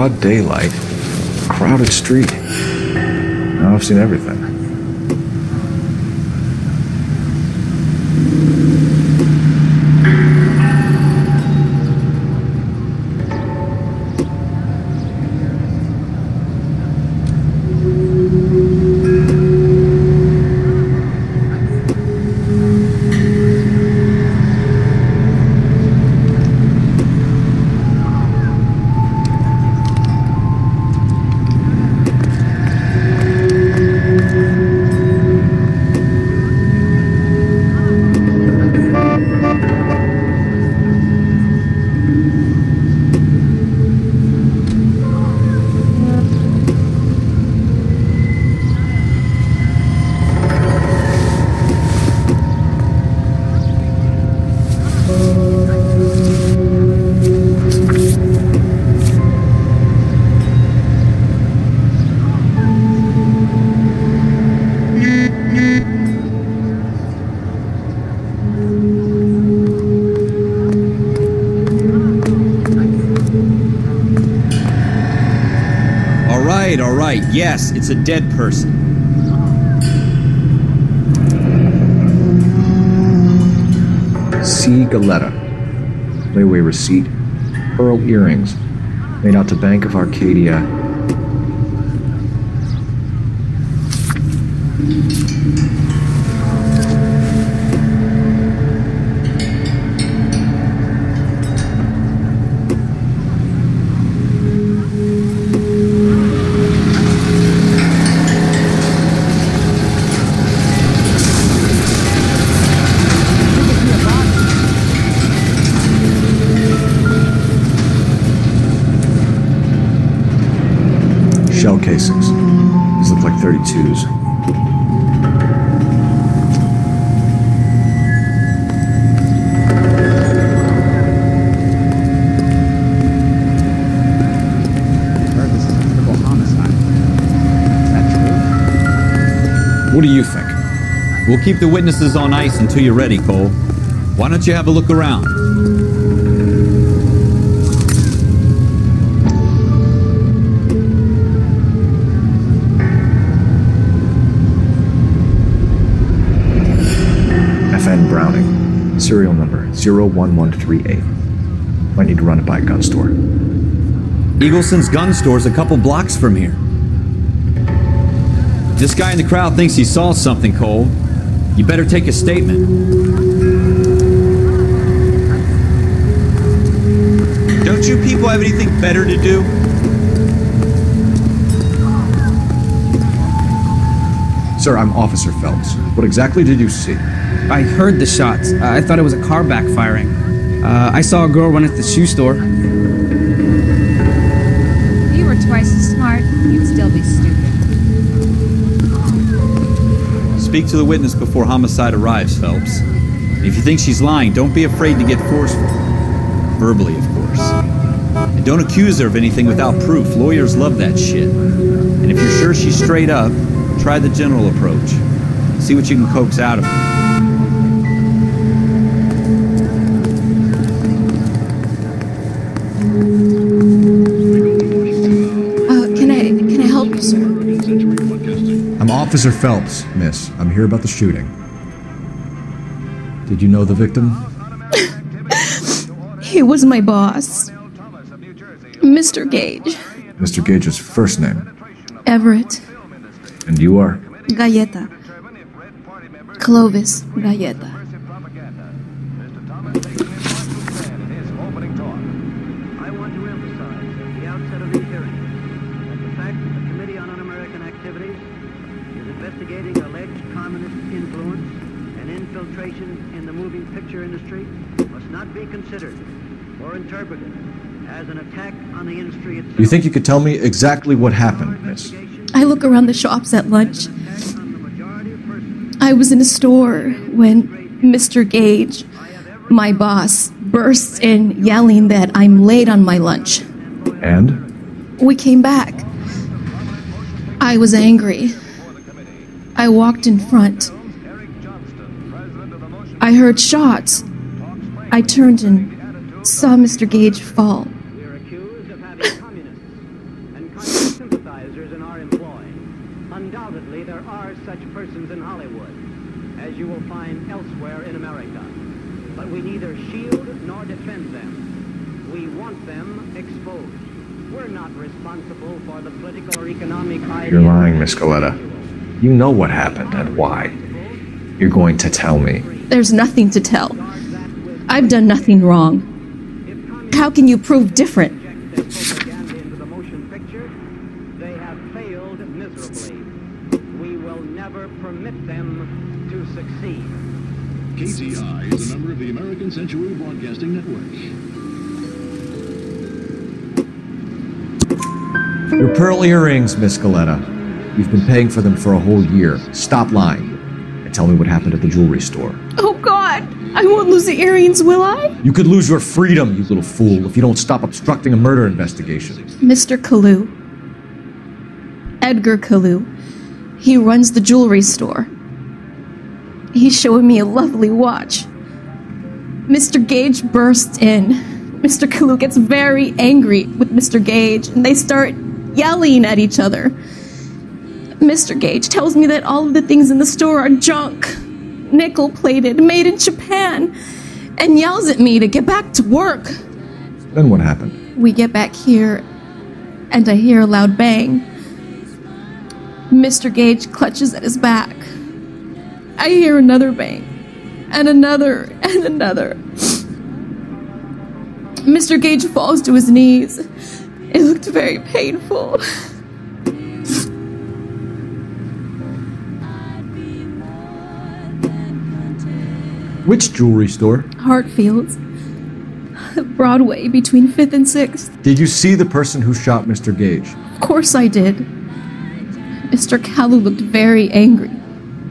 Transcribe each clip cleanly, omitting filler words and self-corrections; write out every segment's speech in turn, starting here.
broad daylight, crowded street. Now I've seen everything. All right, yes, it's a dead person. C. Galetta. Layaway receipt. Pearl earrings. Made out to Bank of Arcadia. Shell casings. These look like 32s. Heard this is a triple homicide. Is that true? What do you think? We'll keep the witnesses on ice until you're ready, Cole. Why don't you have a look around? FN Browning. Serial number 01138. Might need to run it by a gun store. Eagleson's gun store's a couple blocks from here. This guy in the crowd thinks he saw something, Cole. You better take a statement. Don't you people have anything better to do? Sir, I'm Officer Phelps. What exactly did you see? I heard the shots. I thought it was a car backfiring. I saw a girl run at the shoe store. If you were twice as smart, you'd still be stupid. Speak to the witness before homicide arrives, Phelps. If you think she's lying, don't be afraid to get forceful. Verbally, of course. And don't accuse her of anything without proof. Lawyers love that shit. And if you're sure she's straight up, try the general approach. See what you can coax out of her. Can I help you, sir? I'm Officer Phelps, miss. I'm here about the shooting. Did you know the victim? He was my boss, Mr. Gage. Mr. Gage's first name. Everett. And you are? Galleta. Clovis Galleta. I want to emphasize at the outset of these hearings that the fact that the Committee on Un-American Activities is investigating alleged communist influence and infiltration in the moving picture industry must not be considered or interpreted as an attack on the industry itself. You think you could tell me exactly what happened, miss? I look around the shops at lunch. I was in a store when Mr. Gage, my boss, bursts in yelling that I'm late on my lunch. And? We came back. I was angry. I walked in front. I heard shots. I turned and saw Mr. Gage fall. Undoubtedly, there are such persons in Hollywood, as you will find elsewhere in America. But we neither shield nor defend them. We want them exposed. We're not responsible for the political or economic ideas. You're lying, Miss Coletta. You know what happened and why. You're going to tell me. There's nothing to tell. I've done nothing wrong. How can you prove different? Into the motion picture, they have failed miserably. We will never permit them to succeed. KTI is a member of the American Century Broadcasting Network. Your pearl earrings, Miss Coletta. You've been paying for them for a whole year. Stop lying and tell me what happened at the jewelry store. Oh God, I won't lose the earrings, will I? You could lose your freedom, you little fool, if you don't stop obstructing a murder investigation. Mr. Kalu. Edgar Kalu. He runs the jewelry store. He's showing me a lovely watch. Mr. Gage bursts in. Mr. Kalu gets very angry with Mr. Gage, and they start yelling at each other. Mr. Gage tells me that all of the things in the store are junk, nickel-plated, made in Japan, and yells at me to get back to work. Then what happened? We get back here, and I hear a loud bang. Mr. Gage clutches at his back. I hear another bang, and another, and another. Mr. Gage falls to his knees. It looked very painful. Which jewelry store? Hartfield's. Broadway, between 5th and 6th. Did you see the person who shot Mr. Gage? Of course I did. Mr. Kalu looked very angry.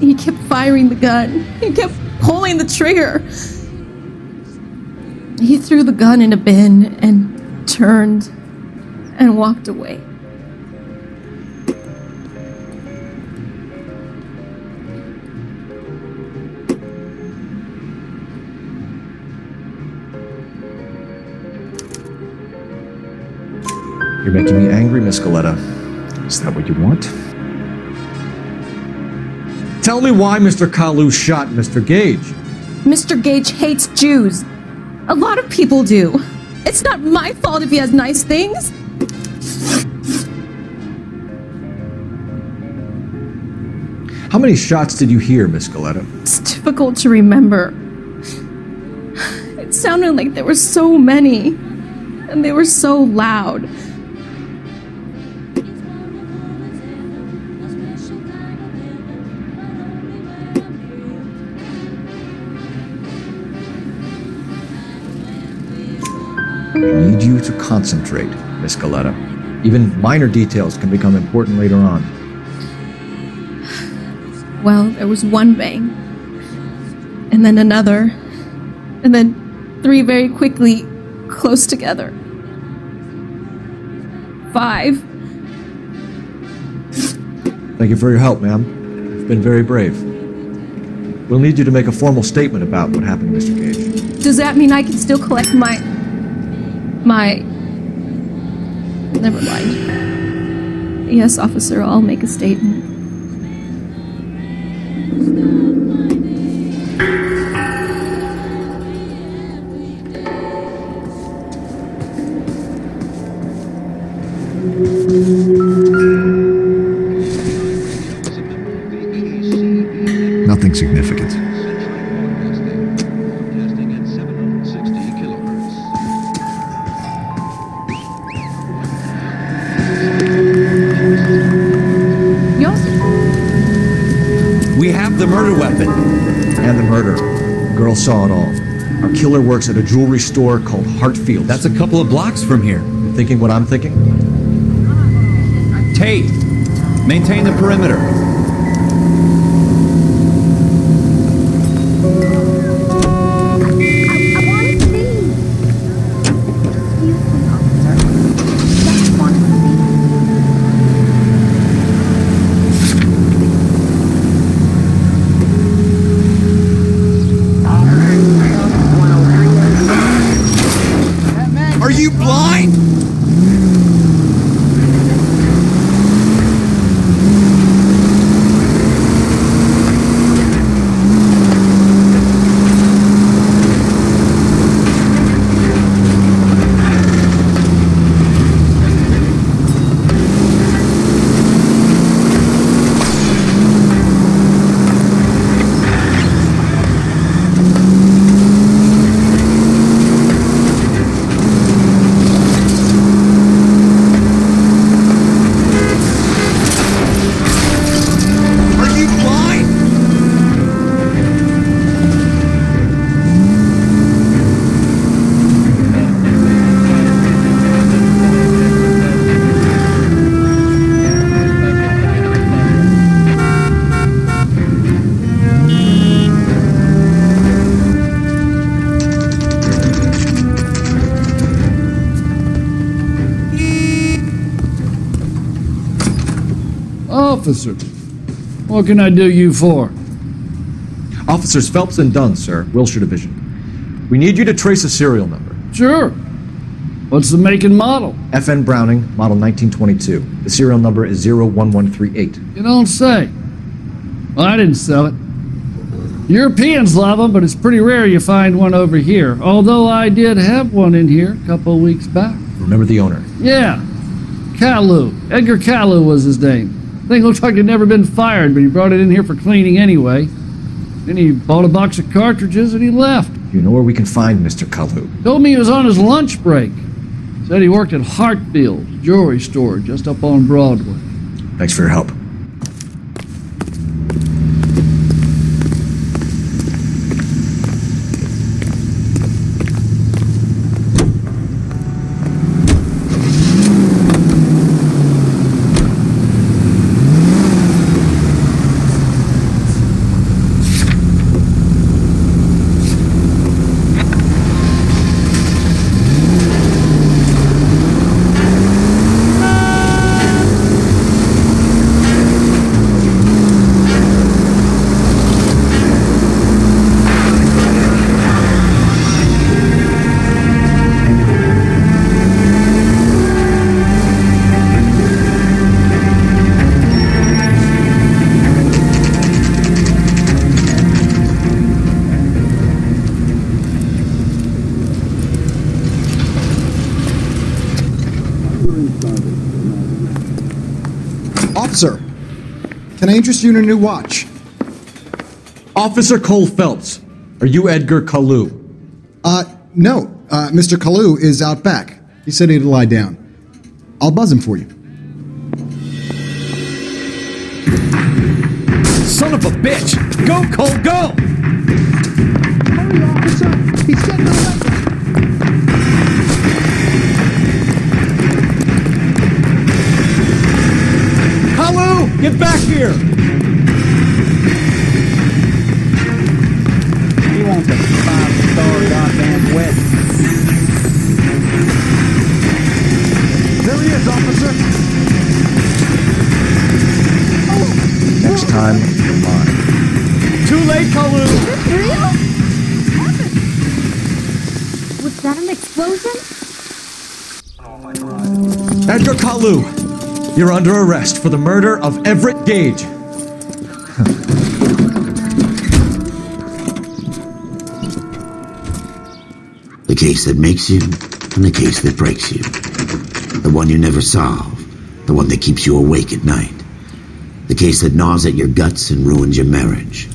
He kept firing the gun. He kept pulling the trigger. He threw the gun in a bin and turned and walked away. You're making me angry, Miss Coletta. Is that what you want? Tell me why Mr. Kalu shot Mr. Gage. Mr. Gage hates Jews. A lot of people do. It's not my fault if he has nice things. How many shots did you hear, Miss Coletta? It's difficult to remember. It sounded like there were so many, and they were so loud. I need you to concentrate, Miss Coletta. Even minor details can become important later on. Well, there was one bang, and then another, and then 3 very quickly, close together. 5. Thank you for your help, ma'am. You've been very brave. We'll need you to make a formal statement about what happened to Mr. Gage. Does that mean I can still collect my... Never mind. Yes, officer, I'll make a statement. Nothing significant. We have the murder weapon. And the murder. The girl saw it all. Our killer works at a jewelry store called Hartfield's. That's a couple of blocks from here. You thinking what I'm thinking? Tate, maintain the perimeter. Are you blind? officers. What can I do you for? Officers Phelps and Dunn, sir, Wilshire Division. We need you to trace a serial number. Sure. What's the make and model? FN Browning, model 1922. The serial number is 01138. You don't say. Well, I didn't sell it. Europeans love them, but it's pretty rare you find one over here. Although I did have one in here a couple of weeks back. Remember the owner? Yeah. Kalu. Edgar Kalu was his name. Thing looked like he'd never been fired, but he brought it in here for cleaning anyway. Then he bought a box of cartridges and he left. You know where we can find Mr. Kalu? Told me he was on his lunch break. Said he worked at Hartfield's jewelry store just up on Broadway. Thanks for your help. Officer, can I interest you in a new watch? Officer Cole Phelps, are you Edgar Kalu? No. Mr. Kalu is out back. He said he'd lie down. I'll buzz him for you. Son of a bitch! Go, Cole, go! Hurry, officer! He's getting away! Kalu, get back here! He wants a 5-star goddamn wet. There he is, officer! Next time, you're mine. Too late, Kalu! Is this real? What happened? Was that an explosion? Edgar Kalu, you're under arrest for the murder of Everett Gage. The case that makes you, and the case that breaks you. The one you never solve, the one that keeps you awake at night. The case that gnaws at your guts and ruins your marriage.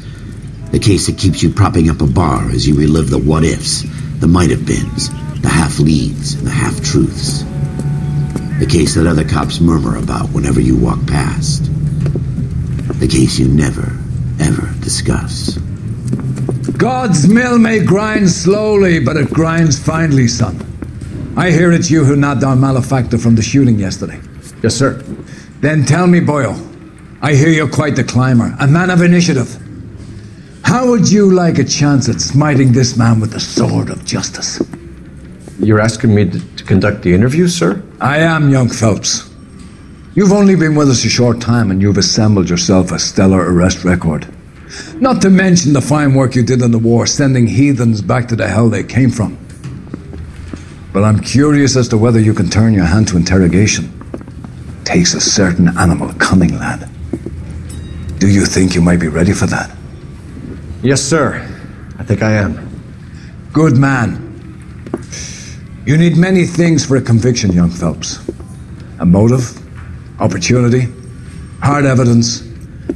The case that keeps you propping up a bar as you relive the what-ifs, the might-have-beens, the half-leads, and the half-truths. The case that other cops murmur about whenever you walk past. The case you never, ever discuss. God's mill may grind slowly, but it grinds finely, son. I hear it's you who nabbed our malefactor from the shooting yesterday. Yes, sir. Then tell me, Boyle, I hear you're quite the climber, a man of initiative. How would you like a chance at smiting this man with the sword of justice? You're asking me to conduct the interview, sir? I am, young Phelps. You've only been with us a short time and you've assembled yourself a stellar arrest record. Not to mention the fine work you did in the war, sending heathens back to the hell they came from. But I'm curious as to whether you can turn your hand to interrogation. Takes a certain animal cunning, lad. Do you think you might be ready for that? Yes, sir. I think I am. Good man. You need many things for a conviction, young Phelps. A motive, opportunity, hard evidence,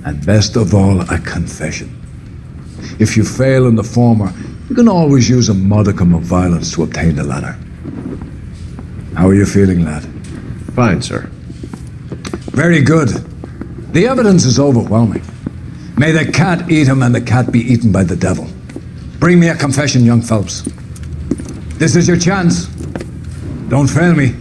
and best of all, a confession. If you fail in the former, you can always use a modicum of violence to obtain the latter. How are you feeling, lad? Fine, sir. Very good. The evidence is overwhelming. May the cat eat him and the cat be eaten by the devil. Bring me a confession, young Phelps. This is your chance. Don't fail me.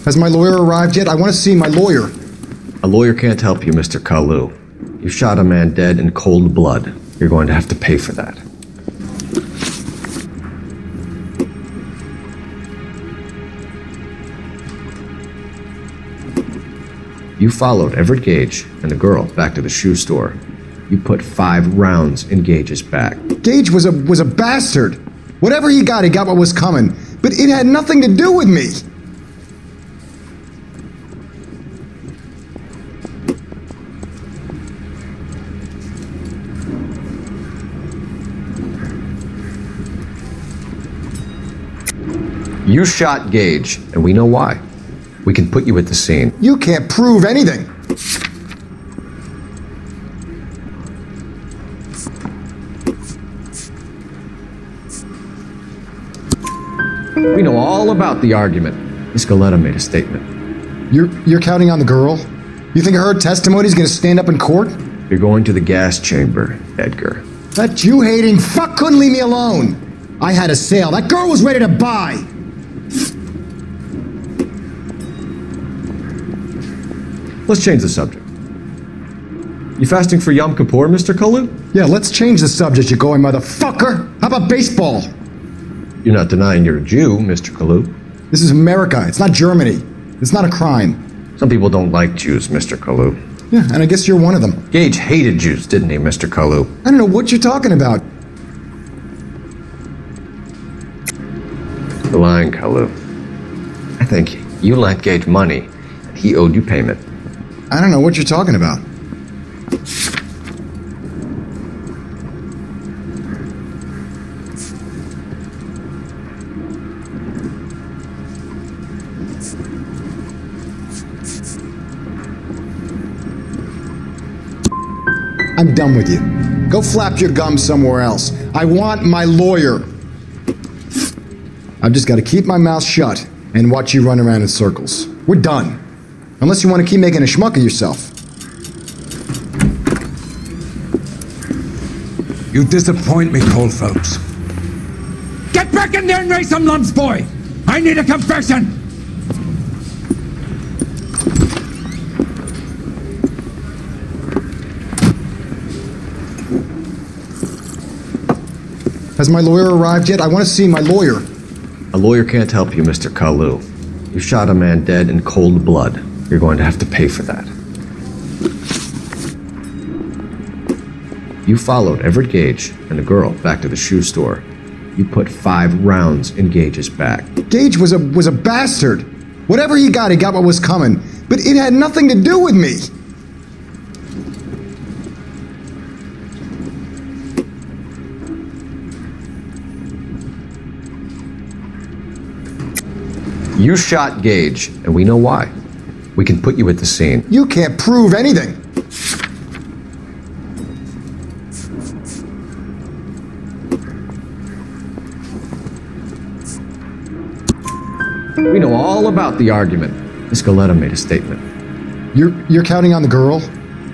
Has my lawyer arrived yet? I want to see my lawyer. A lawyer can't help you, Mr. Kalu. You shot a man dead in cold blood. You're going to have to pay for that. You followed Everett Gage and the girl back to the shoe store. You put 5 rounds in Gage's back. Gage was a bastard. Whatever he got what was coming. But it had nothing to do with me. You shot Gage, and we know why. We can put you at the scene. You can't prove anything. We know all about the argument. Miss Galetta made a statement. You're counting on the girl? You think her testimony's gonna stand up in court? You're going to the gas chamber, Edgar. That Jew-hating fuck couldn't leave me alone. I had a sale. That girl was ready to buy. Let's change the subject. You fasting for Yom Kippur, Mr. Kalu? Yeah, let's change the subject, you going motherfucker. How about baseball? You're not denying you're a Jew, Mr. Kalu. This is America. It's not Germany. It's not a crime. Some people don't like Jews, Mr. Kalu. Yeah, and I guess you're one of them. Gage hated Jews, didn't he, Mr. Kalu? I don't know what you're talking about. You're lying, Kalu. I think you lent Gage money, and he owed you payment. I don't know what you're talking about. I'm done with you. Go flap your gums somewhere else. I want my lawyer. I've just got to keep my mouth shut and watch you run around in circles. We're done. Unless you want to keep making a schmuck of yourself. You disappoint me, Cole Phelps. Get back in there and raise some lumps, boy! I need a confession! Has my lawyer arrived yet? I want to see my lawyer. A lawyer can't help you, Mr. Kalu. You shot a man dead in cold blood. You're going to have to pay for that. You followed Everett Gage and the girl back to the shoe store. You put 5 rounds in Gage's back. Gage was a bastard. Whatever he got what was coming. But it had nothing to do with me. You shot Gage, and we know why. We can put you at the scene. You can't prove anything. We know all about the argument. Miss Galetta made a statement. You're counting on the girl?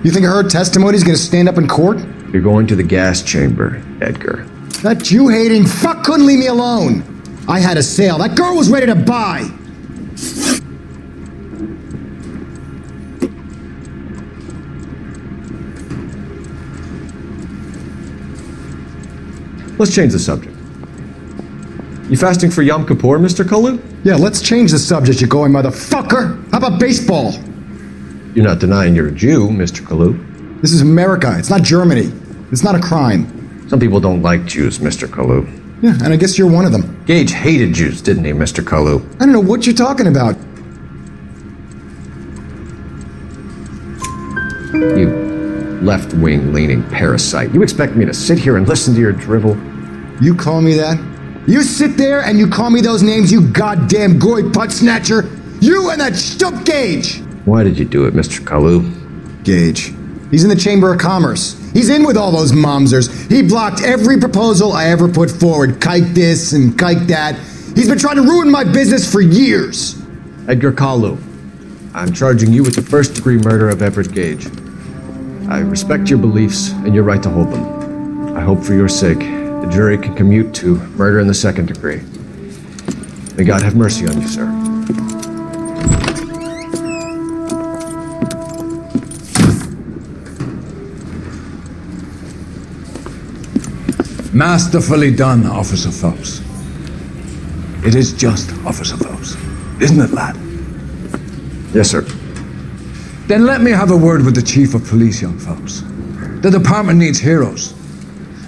You think her testimony's gonna stand up in court? You're going to the gas chamber, Edgar. That Jew-hating fuck couldn't leave me alone. I had a sale. That girl was ready to buy. Let's change the subject. You fasting for Yom Kippur, Mr. Kalu? Yeah, let's change the subject, you going motherfucker. How about baseball? You're not denying you're a Jew, Mr. Kalu. This is America. It's not Germany. It's not a crime. Some people don't like Jews, Mr. Kalu. Yeah, and I guess you're one of them. Gage hated Jews, didn't he, Mr. Kalu? I don't know what you're talking about. You left-wing leaning parasite. You expect me to sit here and listen to your drivel? You call me that? You sit there and you call me those names, you goddamn goy butt snatcher? You and that stup Gage! Why did you do it, Mr. Kalu? Gage. He's in the Chamber of Commerce. He's in with all those momsers. He blocked every proposal I ever put forward. Kike this and kike that. He's been trying to ruin my business for years. Edgar Kalu, I'm charging you with the first-degree murder of Everett Gage. I respect your beliefs and your right to hold them. I hope for your sake the jury can commute to murder in the second degree. May God have mercy on you, sir. Masterfully done, Officer Phelps. It is just, Officer Phelps. Isn't it, lad? Yes, sir. Then let me have a word with the chief of police, young Phelps. The department needs heroes.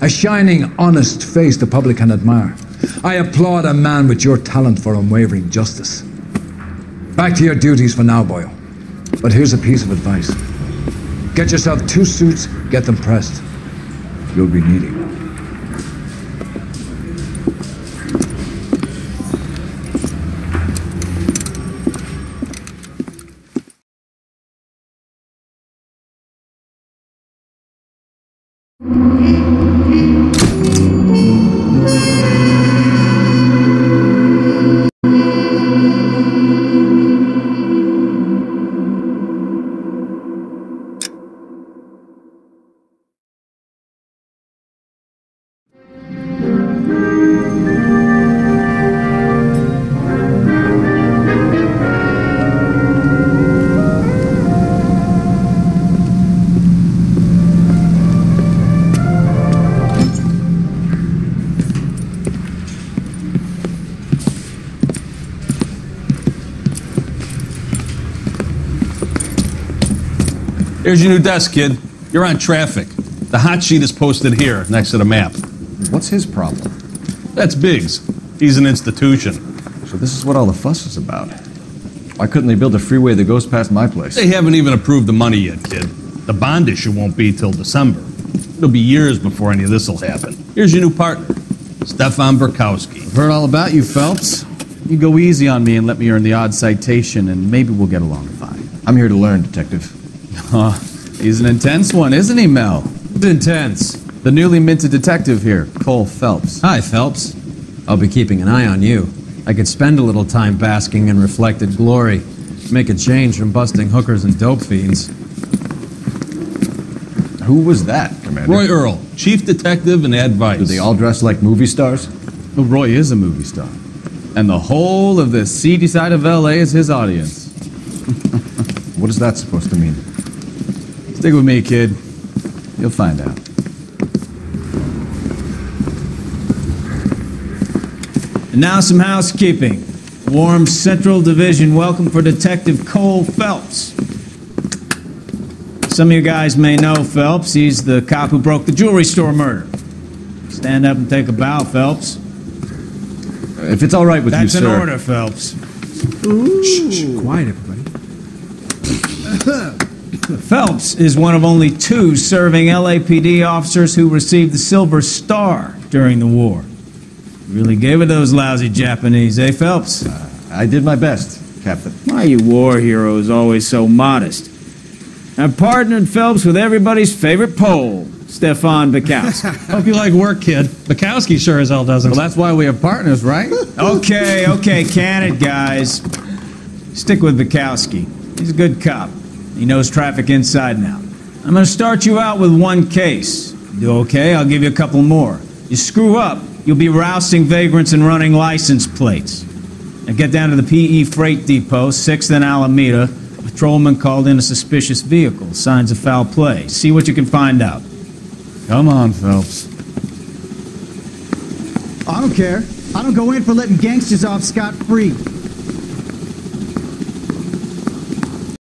A shining, honest face the public can admire. I applaud a man with your talent for unwavering justice. Back to your duties for now, Boyle. But here's a piece of advice. Get yourself 2 suits, get them pressed. You'll be needing them. Here's your new desk, kid. You're on traffic. The hot sheet is posted here, next to the map. What's his problem? That's Biggs. He's an institution. So this is what all the fuss is about. Why couldn't they build a freeway that goes past my place? They haven't even approved the money yet, kid. The bond issue won't be till December. It'll be years before any of this will happen. Here's your new partner, Stefan Burkowski. I've heard all about you, Phelps. You go easy on me and let me earn the odd citation, and maybe we'll get along fine. I'm here to learn, Detective. He's an intense one, isn't he, Mel? Intense. The newly minted detective here, Cole Phelps. Hi, Phelps. I'll be keeping an eye on you. I could spend a little time basking in reflected glory. Make a change from busting hookers and dope fiends. Who was that, Commander? Roy Earl, chief detective and advice. Do they all dress like movie stars? Well, Roy is a movie star. And the whole of the seedy side of L.A. is his audience. What is that supposed to mean? Stick with me, kid. You'll find out. And now some housekeeping. Warm Central Division welcome for Detective Cole Phelps. Some of you guys may know Phelps. He's the cop who broke the jewelry store murder. Stand up and take a bow, Phelps. If it's all right with you, sir. That's an order, Phelps. Ooh. Shh, quiet, everybody. Phelps is one of only 2 serving LAPD officers who received the Silver Star during the war. Really gave it those lousy Japanese, eh, Phelps? I did my best, Captain. Why you war heroes always so modest? I've partnered Phelps with everybody's favorite Pole, Stefan Bukowski. Hope you like work, kid. Bukowski sure as hell doesn't. Well, that's why we have partners, right? Okay, can it, guys. Stick with Bukowski. He's a good cop. He knows traffic inside and out. I'm going to start you out with 1 case. You do okay, I'll give you a couple more. You screw up, you'll be rousting vagrants and running license plates. Now get down to the PE Freight Depot, 6th and Alameda. A patrolman called in a suspicious vehicle. Signs of foul play. See what you can find out. Come on, Phelps. I don't care. I don't go in for letting gangsters off scot-free.